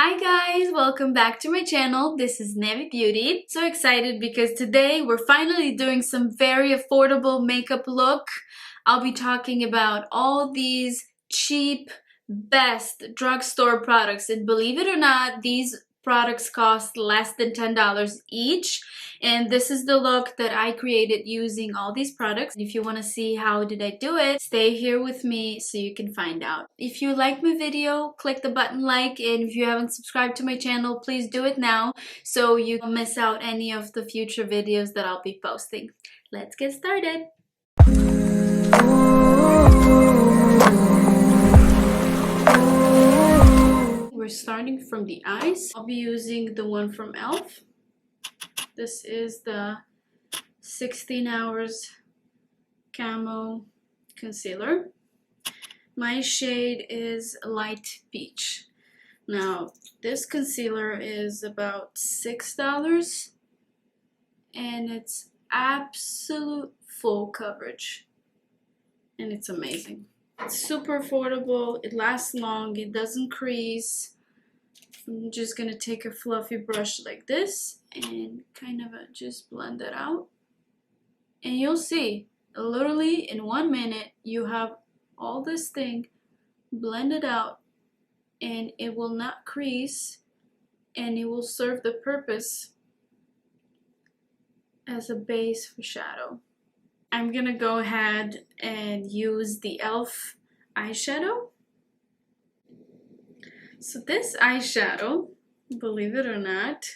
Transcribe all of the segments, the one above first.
Hi guys, welcome back to my channel. This is Nevy Beauty. So excited because today we're finally doing some very affordable makeup look. I'll be talking about all these cheap, best drugstore products, and believe it or not, these products cost less than $10 each, and this is the look that I created using all these products. If you want to see how did I do it, stay here with me so you can find out. If you like my video, click the button like, and if you haven't subscribed to my channel, please do it now so you don't miss out any of the future videos that I'll be posting. Let's get started. We're starting from the eyes. I'll be using the one from e.l.f. This is the 16 Hours Camo Concealer. My shade is Light Peach. Now, this concealer is about $6 and it's absolute full coverage. And it's amazing. It's super affordable, it lasts long, it doesn't crease. I'm just gonna take a fluffy brush like this and kind of just blend it out. And you'll see, literally in 1 minute, you have all this thing blended out and it will not crease and it will serve the purpose as a base for shadow. I'm gonna go ahead and use the e.l.f. eyeshadow. So this eyeshadow, believe it or not,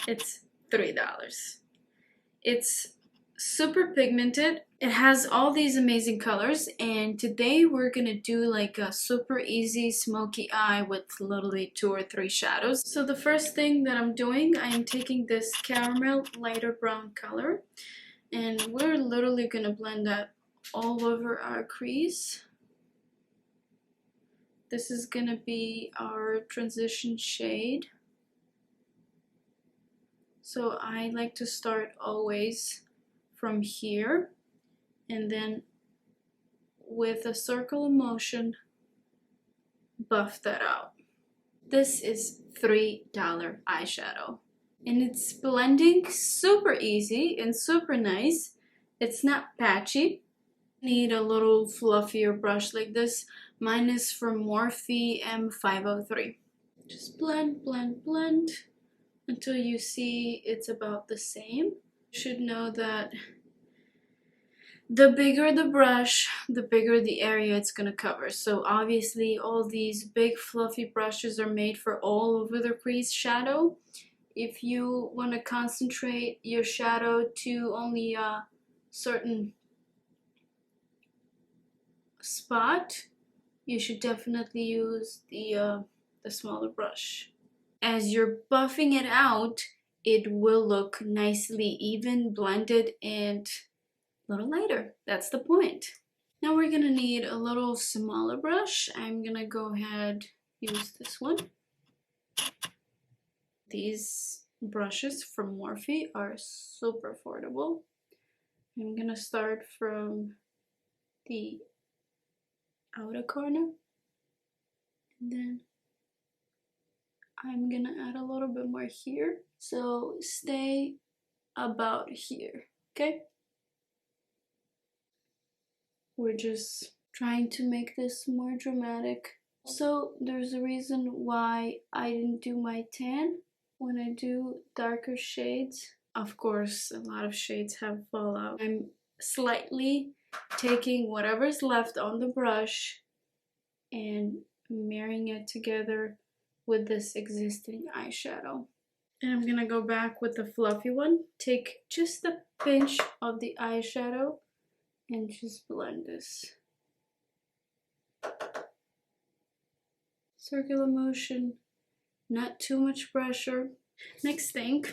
it's $3. It's super pigmented. It has all these amazing colors, and today we're gonna do like a super easy smoky eye with literally 2 or 3 shadows. So the first thing that I'm doing, I am taking this caramel lighter brown color, and we're literally gonna blend that all over our crease. This is gonna be our transition shade. So I like to start always from here and then with a circular motion buff that out. This is $3 eyeshadow and it's blending super easy and super nice. It's not patchy. Need a little fluffier brush like this. Mine is from Morphe M503. Just blend, blend, blend until you see it's about the same. You should know that the bigger the brush, the bigger the area it's gonna cover. So obviously all these big fluffy brushes are made for all over the crease shadow. If you want to concentrate your shadow to only a certain spot, you should definitely use the smaller brush. As you're buffing it out, it will look nicely even, blended, and a little lighter. That's the point. Now we're gonna need a little smaller brush. I'm gonna go ahead use this one. These brushes from Morphe are super affordable. I'm gonna start from the outer corner, and then I'm gonna add a little bit more here. So stay about here, okay? We're just trying to make this more dramatic. So there's a reason why I didn't do my tan when I do darker shades. Of course, a lot of shades have fallout. I'm slightly taking whatever's left on the brush and marrying it together with this existing eyeshadow. And I'm gonna go back with the fluffy one. Take just a pinch of the eyeshadow and just blend this. Circular motion, not too much pressure. Next thing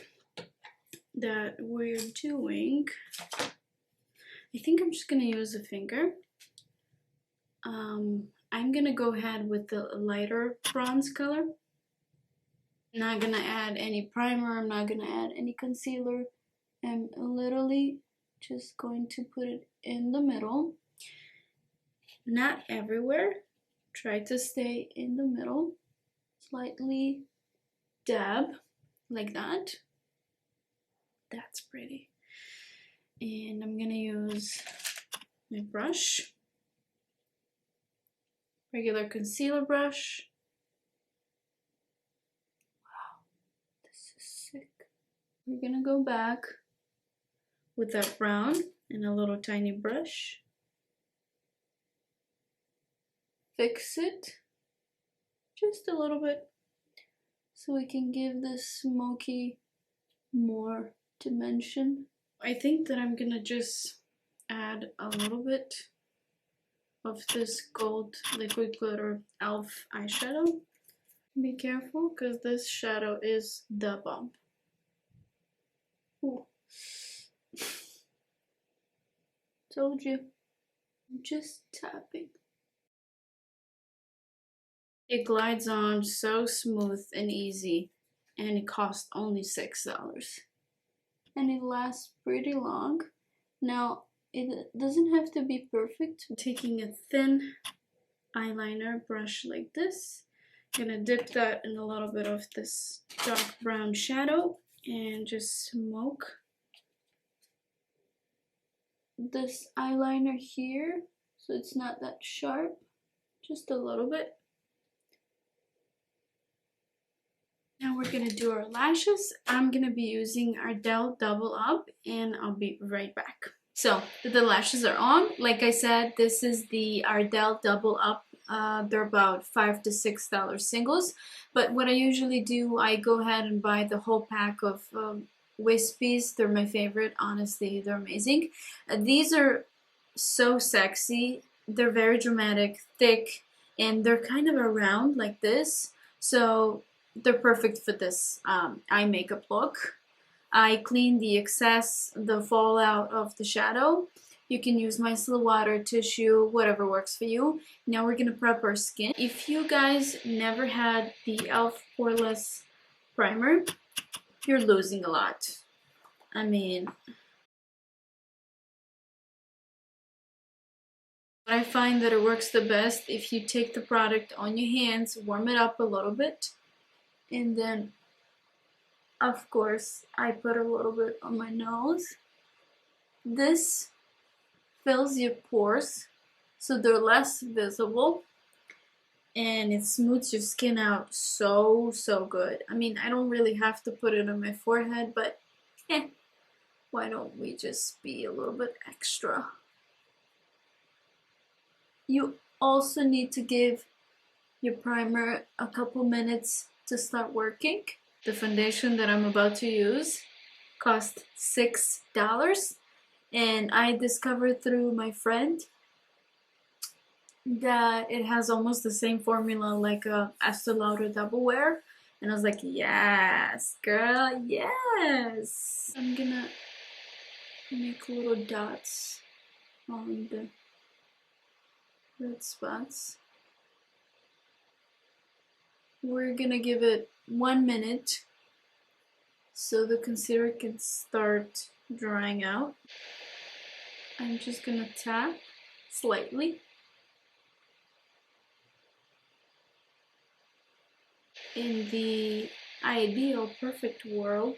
that we're doing, I think I'm just gonna use a finger. I'm gonna go ahead with the lighter bronze color. I'm not gonna add any primer, I'm not gonna add any concealer. I'm literally just going to put it in the middle. Not everywhere. Try to stay in the middle. Slightly dab like that. That's pretty. And I'm gonna use my brush, regular concealer brush. Wow, this is sick. We're gonna go back with that brown and a little tiny brush. Fix it just a little bit so we can give this smoky more dimension. I think that I'm gonna just add a little bit of this gold liquid glitter e.l.f. eyeshadow. Be careful because this shadow is the bomb. Ooh. Told you. I'm just tapping. It glides on so smooth and easy, and it costs only $6. And it lasts pretty long. Now, it doesn't have to be perfect. I'm taking a thin eyeliner brush like this. I'm gonna dip that in a little bit of this dark brown shadow and just smoke this eyeliner here so it's not that sharp, just a little bit. Now we're gonna do our lashes. I'm gonna be using Ardell Double Up and I'll be right back. So the lashes are on. Like I said, this is the Ardell Double Up. They're about $5 to $6 singles. But what I usually do, I go ahead and buy the whole pack of wispies. They're my favorite. Honestly, they're amazing. These are so sexy. They're very dramatic, thick, and they're kind of around like this. So they're perfect for this eye makeup look. I clean the excess, the fallout of the shadow. You can use micellar water, tissue, whatever works for you. Now we're gonna prep our skin. If you guys never had the e.l.f. Poreless Primer, you're losing a lot. I mean, I find that it works the best if you take the product on your hands, warm it up a little bit, and then, of course, I put a little bit on my nose. This fills your pores so they're less visible, and it smooths your skin out so good. I mean, I don't really have to put it on my forehead, but why don't we just be a little bit extra? You also need to give your primer a couple minutes to start working. The foundation that I'm about to use cost $6, and I discovered through my friend that it has almost the same formula like a Estee Lauder Double Wear, and I was like, yes, girl, yes. I'm gonna make little dots on the red spots. We're gonna give it 1 minute so the concealer can start drying out. I'm just gonna tap slightly. In the ideal perfect world,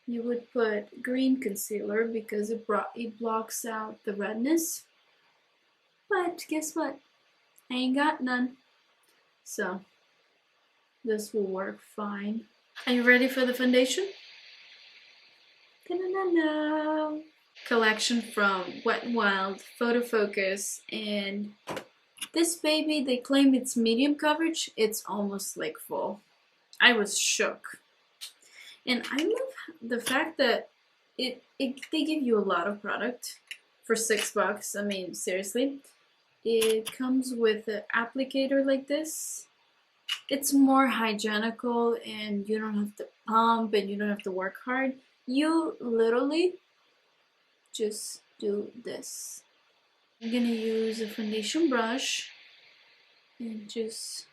you would put green concealer because it blocks out the redness. But guess what? I ain't got none. So this will work fine. Are you ready for the foundation? Ta-na-na-na. Collection from Wet n Wild, Photo Focus, and this baby, they claim it's medium coverage. It's almost like full. I was shook. And I love the fact that they give you a lot of product for $6. I mean, seriously. It comes with an applicator like this. It's more hygienical and you don't have to pump and you don't have to work hard. You literally just do this. I'm gonna use a foundation brush and just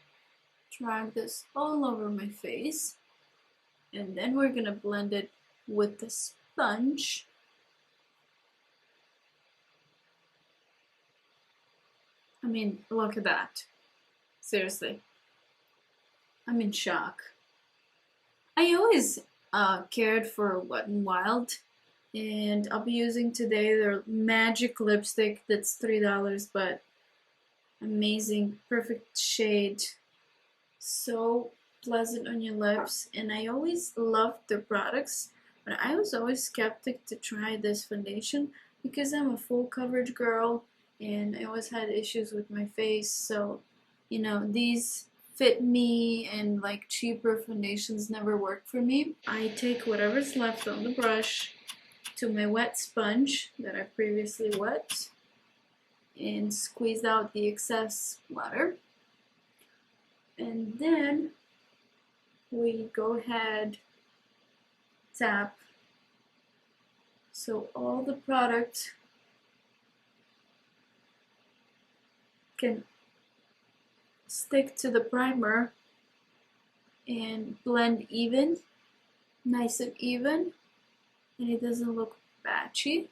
drag this all over my face. And then we're gonna blend it with the sponge. I mean, look at that. Seriously. I'm in shock. I always cared for Wet n Wild, and I'll be using today their magic lipstick that's $3, but amazing, perfect shade, so pleasant on your lips. And I always loved their products, but I was always skeptic to try this foundation because I'm a full coverage girl and I always had issues with my face. So, you know, these fit me, and like cheaper foundations never work for me. I take whatever's left on the brush to my wet sponge that I previously wet and squeeze out the excess water. And then we go ahead, tap, so all the product can stick to the primer and blend even, nice and even, and it doesn't look patchy.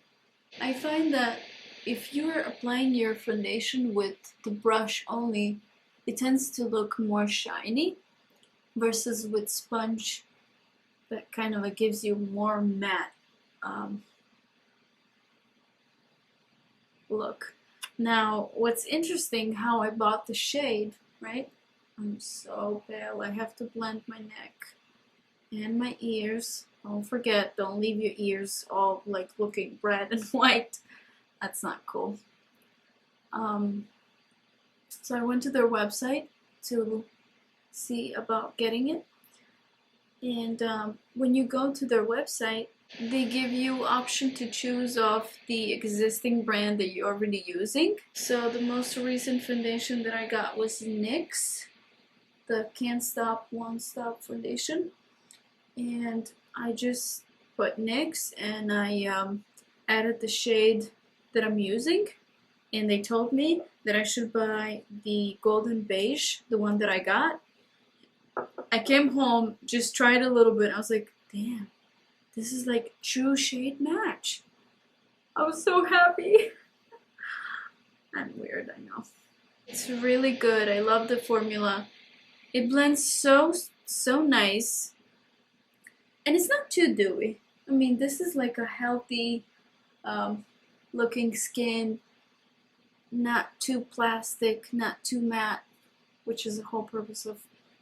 I find that if you're applying your foundation with the brush only, it tends to look more shiny versus with sponge that kind of gives you more matte look. Now, what's interesting, how I bought the shade, right? I'm so pale. I have to blend my neck and my ears. Don't forget, don't leave your ears all like looking red and white. That's not cool. So I went to their website to see about getting it. And when you go to their website, they give you option to choose off the existing brand that you're already using. So the most recent foundation that I got was NYX, the Can't Stop, Won't Stop foundation. And I just put NYX and I added the shade that I'm using. And they told me that I should buy the golden beige, the one that I got. I came home, just tried a little bit. I was like, damn, this is like true shade match. I was so happy. I'm weird, I know. It's really good. I love the formula. It blends so nice. And it's not too dewy. I mean, this is like a healthy looking skin. Not too plastic, not too matte, which is the whole purpose of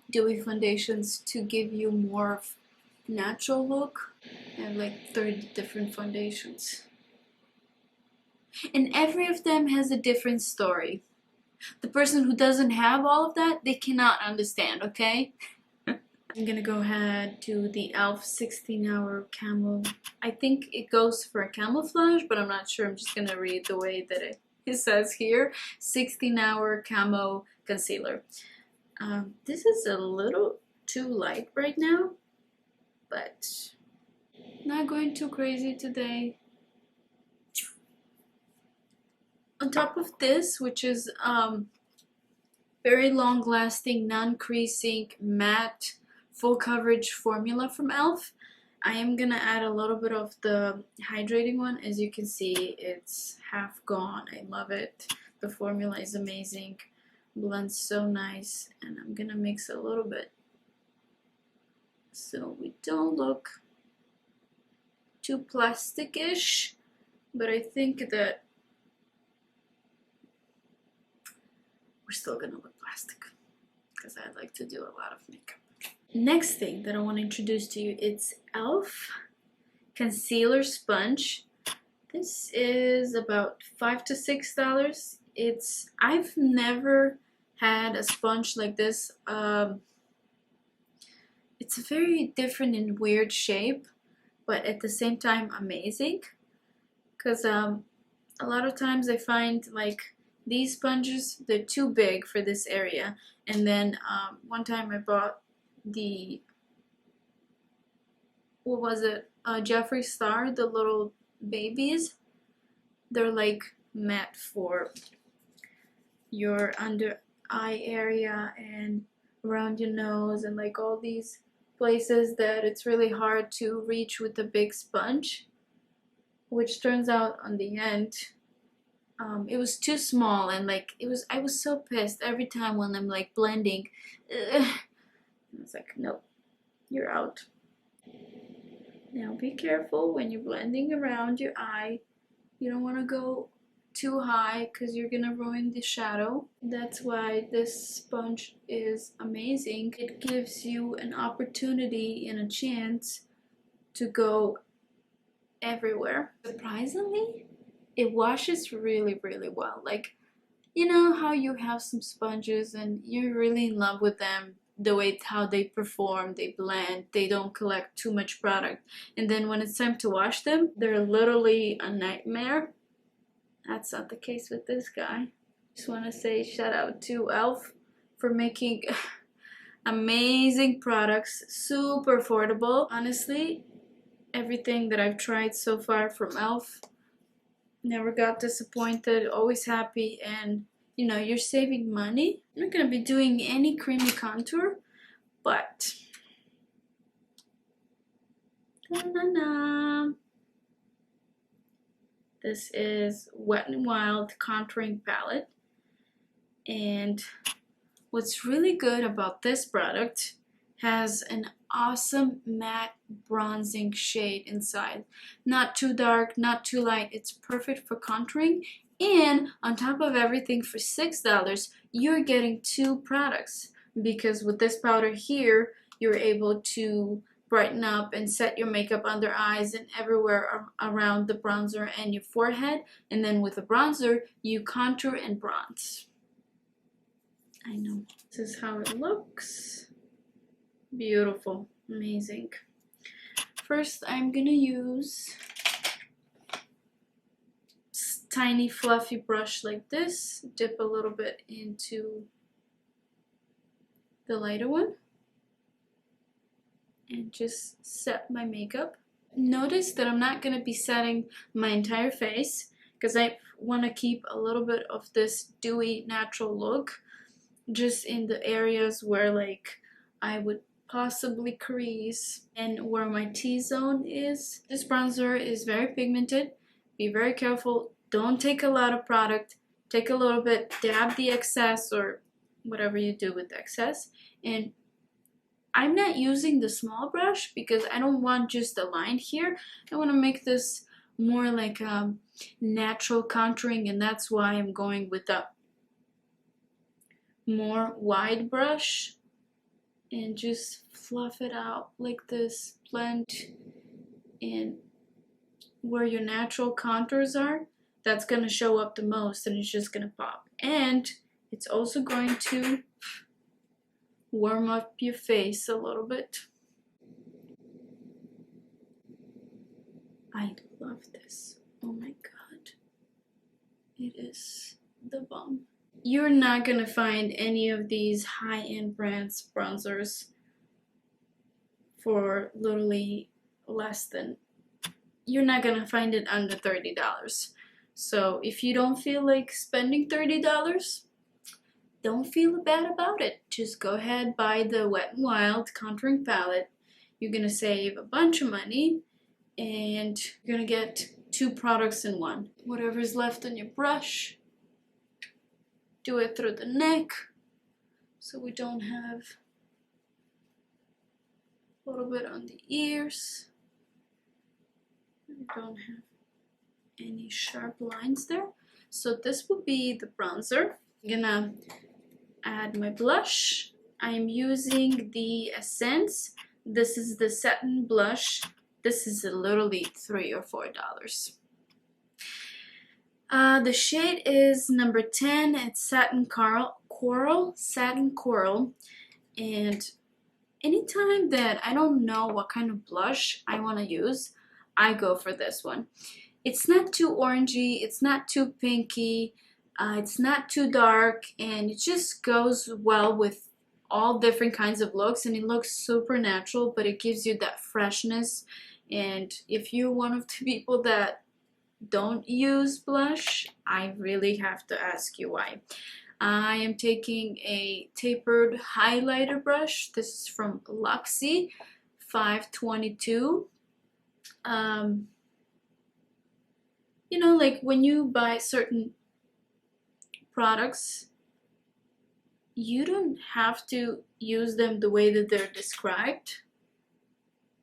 dewy foundations, to give you more of natural look. I have like 30 different foundations. And every of them has a different story. The person who doesn't have all of that, they cannot understand, okay? I'm gonna go ahead to the e.l.f. 16-hour camo. I think it goes for a camouflage, but I'm not sure. I'm just gonna read the way that it says here. 16-hour camo concealer. This is a little too light right now, but not going too crazy today. On top of this, which is very long-lasting, non-creasing, matte, full coverage formula from e.l.f., I am gonna add a little bit of the hydrating one. As you can see, it's half gone. I love it. The formula is amazing. Blends so nice. And I'm gonna mix a little bit so we don't look too plastic-ish. But I think that we're still gonna look plastic because I like to do a lot of makeup. Next thing that I want to introduce to you, it's e.l.f. concealer sponge. This is about $5 to $6. I've never had a sponge like this. It's very different and weird shape, but at the same time amazing. Because a lot of times I find like these sponges, they're too big for this area. And then one time I bought the, what was it, Jeffree Star, the little babies. They're like matte for your under eye area and around your nose and like all these places that it's really hard to reach with a big sponge, which turns out on the end it was too small. And like I was so pissed every time when I'm like blending. I was like, nope, you're out. Now be careful when you're blending around your eye. You don't want to go too high because you're gonna ruin the shadow. That's why this sponge is amazing. It gives you an opportunity and a chance to go everywhere. Surprisingly, it washes really, really well. Like, you know how you have some sponges and you're really in love with them, the way how they perform, they blend, they don't collect too much product, and then when it's time to wash them, they're literally a nightmare. That's not the case with this guy. Just want to say shout out to e.l.f. for making amazing products, super affordable. Honestly, everything that I've tried so far from e.l.f. never got disappointed, always happy, and you know, you're saving money. I'm not gonna be doing any creamy contour, but ta-da-da. This is Wet n Wild contouring palette, and what's really good about this product, has an awesome matte bronzing shade inside. Not too dark, not too light. It's perfect for contouring. And on top of everything, for $6, you're getting 2 products, because with this powder here, you're able to brighten up and set your makeup under eyes and everywhere around the bronzer and your forehead. And then with the bronzer, you contour and bronze. I know. This is how it looks. Beautiful. Amazing. First, I'm gonna use tiny fluffy brush like this, dip a little bit into the lighter one, and just set my makeup. Notice that I'm not going to be setting my entire face because I want to keep a little bit of this dewy natural look just in the areas where like I would possibly crease and where my T-zone is. This bronzer is very pigmented. Be very careful. Don't take a lot of product. Take a little bit, dab the excess or whatever you do with the excess. And I'm not using the small brush because I don't want just a line here. I want to make this more like natural contouring, and that's why I'm going with a more wide brush and just fluff it out like this. Blend in where your natural contours are. That's going to show up the most, and it's just going to pop. And it's also going to warm up your face a little bit. I love this. Oh my god. It is the bomb. You're not going to find any of these high-end brands bronzers for literally less than, you're not going to find it under $30. So if you don't feel like spending $30, don't feel bad about it. Just go ahead, buy the Wet n Wild contouring palette. You're going to save a bunch of money and you're going to get 2 products in one. Whatever's left on your brush, do it through the neck so we don't have a little bit on the ears. We don't have any sharp lines there. So this will be the bronzer. I'm gonna add my blush. I'm using the Essence. This is the satin blush. This is literally $3 or $4. The shade is number 10. It's satin coral. And anytime that I don't know what kind of blush I want to use, I go for this one. It's not too orangey, it's not too pinky, it's not too dark, and it just goes well with all different kinds of looks, and it looks super natural, but it gives you that freshness. And if you're one of the people that don't use blush, I really have to ask you why. I am taking a tapered highlighter brush. This is from Luxie 522. You know, like when you buy certain products, you don't have to use them the way that they're described.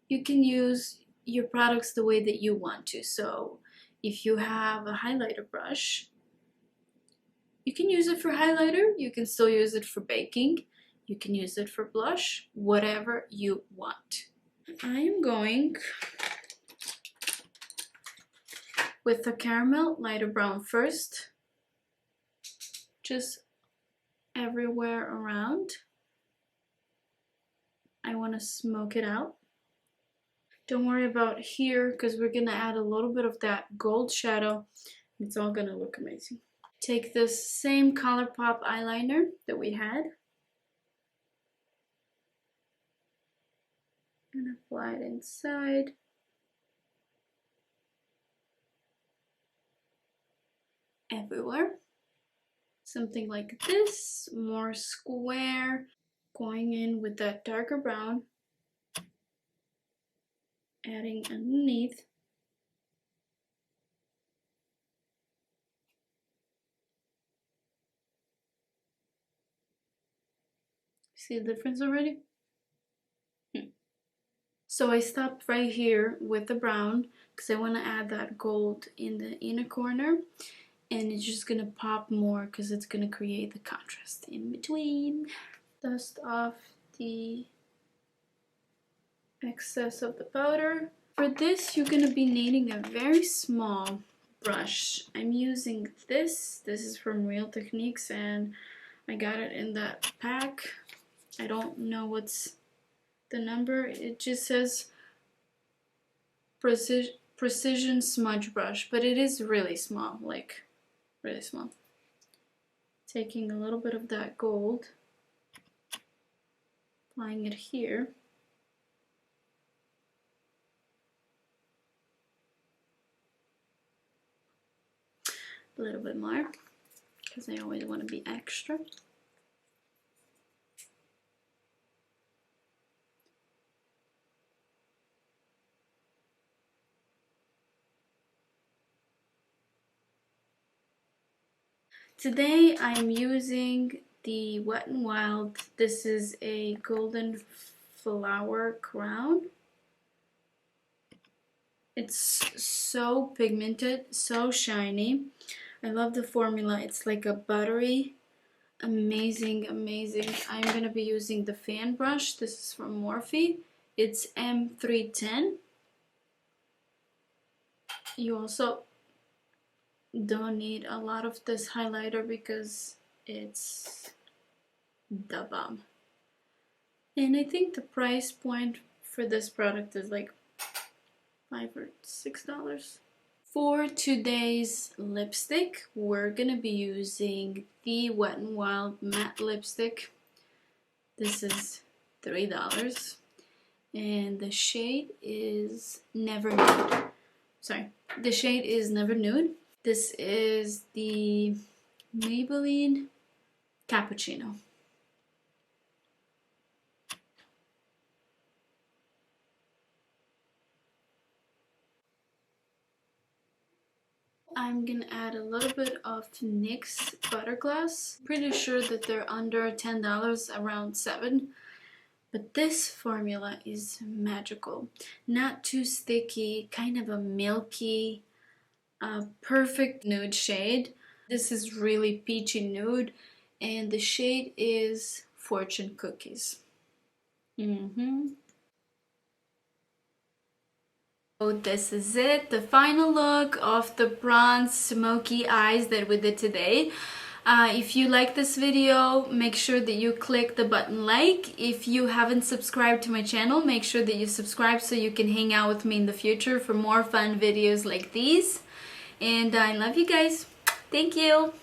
you can use your products the way that you want to. So if you have a highlighter brush, you can use it for highlighter, you can still use it for baking, you can use it for blush, whatever you want. I am going with the caramel lighter brown first, just everywhere around. I want to smoke it out. Don't worry about here because we're gonna add a little bit of that gold shadow. It's all gonna look amazing. Take this same ColourPop eyeliner that we had and apply it inside. Everywhere. Something like this, more square. Going in with that darker brown, adding underneath. See the difference already? So I stopped right here with the brown because I want to add that gold in the inner corner, and it's just gonna pop more because it's gonna create the contrast in between. Dust off the excess of the powder. For this, you're gonna be needing a very small brush. I'm using this. This is from Real Techniques and I got it in that pack. I don't know what's the number. It just says precision smudge brush, but it is really small, like really small. Taking a little bit of that gold, applying it here. A little bit more, because I always want to be extra. Today I'm using the Wet n Wild. This is a golden flower crown. It's so pigmented, so shiny. I love the formula. It's like a buttery, amazing, amazing. I'm gonna be using the fan brush. This is from Morphe. It's M310. You also don't need a lot of this highlighter because it's the bomb. And I think the price point for this product is like $5 or $6. For today's lipstick, we're gonna be using the Wet n Wild matte lipstick. This is $3 and the shade is Never Nude. Sorry, the shade is Never Nude. This is the Maybelline Cappuccino. I'm gonna add a little bit of NYX Butter Glass. Pretty sure that they're under $10, around $7. But this formula is magical. Not too sticky, kind of a milky, perfect nude shade. This is really peachy nude, and the shade is Fortune Cookies. So this is it, the final look of the bronze smoky eyes that we did today. If you like this video, make sure that you click the button like. If you haven't subscribed to my channel, make sure that you subscribe so you can hang out with me in the future for more fun videos like these. And I love you guys. Thank you.